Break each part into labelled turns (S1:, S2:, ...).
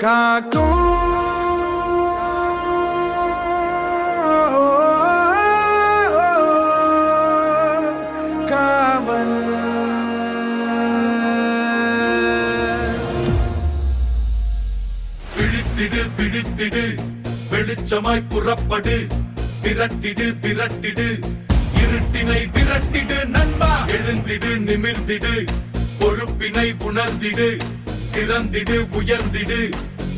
S1: காக்கும் காவல்.
S2: விழித்திடு விழித்திடு வெளிச்சமாய் புறப்படு, விரட்டிடு விரட்டிடு இருட்டினை விரட்டிடு நண்பா. எழுந்திடு நிமிர்ந்திடு பொறுப்பினை உணர்ந்திடு, சிறந்திடு உயர்ந்திடு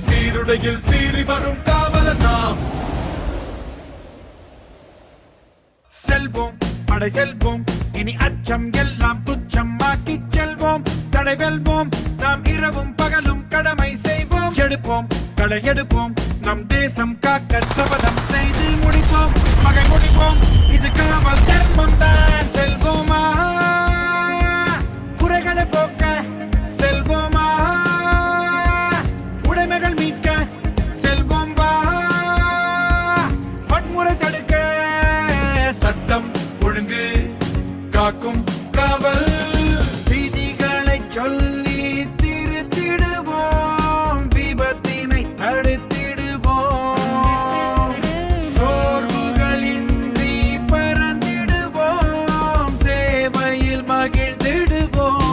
S2: சீருடையில் சீறி வரும் காவல நாம்.
S1: செல்வோம் படை செல்வோம், இனி அச்சம் எல்லாம் துச்சமாக்கி செல்வோம். தடை வெல்வோம், நாம் இரவும் பகலும் கடமை செய்வோம். எடுப்போம் களை எடுப்போம், நம் தேசம் காக்க சபதம் செய்து முடிப்போம். மகை முடிப்போம், இது காவல் தர்மம் தான். செல்வோமா குறைகளை போக்க, செல்வோமா உடைமைகள் மீட்க, செல்வோம் வா வன்முறை தடுக்க.
S2: சட்டம் ஒழுங்கு காக்கும் காவல்,
S1: விதிகளை சொல்லி திருத்திடுவோம், விபத்தினை தடுத்திடுவோம். சோர்வுகளின்றி பறந்திடுவோம், சேவையில் மகிழ்ந்திடுவோம்.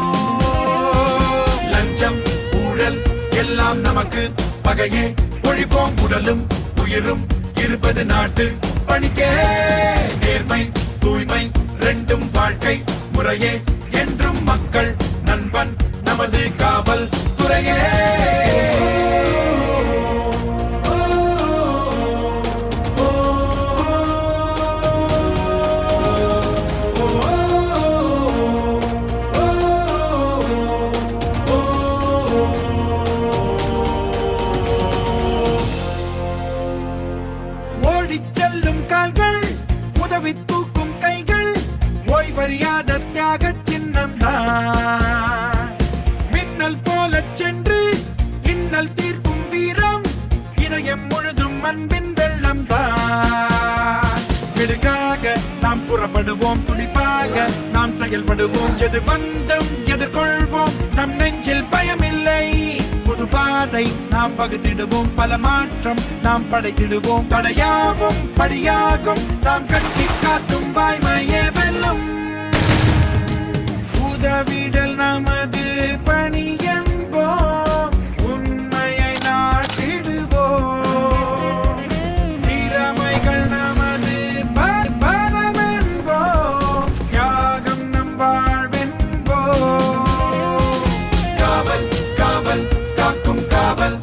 S2: லஞ்சம் ஊழல் எல்லாம் நமக்கு பகையே, ஒழிப்போம் உடலும் உயிரும் இருப்பது நாட்டு பணிக்கே. நேர்மை தூய்மை ரெண்டும் வாழ்க்கை முறையே, என்றும் மக்கள் நண்பன் நமது காவல் துறையே.
S1: ஓடிச் செல்லும் கால்கள், உதவி தூக்கும் கைகள், ஓய்வறியாத தியாக சின்னம்தான். மின்னல் போலச் சென்று இன்னல் தீர்க்கும் வீரம், இதயம் முழுதும் அன்பின் வெள்ளம் தான். விடுகாக நாம் புறப்படுவோம், துடிப்பாக நாம் செயல்படுவோம். எது வந்தும் எதிர்கொள்வோம், நம் நெஞ்சில் பயமில்லை. புது பாதை நாம் வகுத்திடுவோம், பல மாற்றம் நாம் படைத்திடுவோம். தடையாகும் படியாகும் நாம் கட்டி காக்கும் வாய்மையே வெல்லும். உதவிடல் நமது பணி என்போம், உண்மையை நாட்டிடுவோம். திறமைகள் நமது பலம் என்போம், தியாகம் நம் வாழ்வென்போம்.
S2: காவல் காவல் காக்கும் காவல்,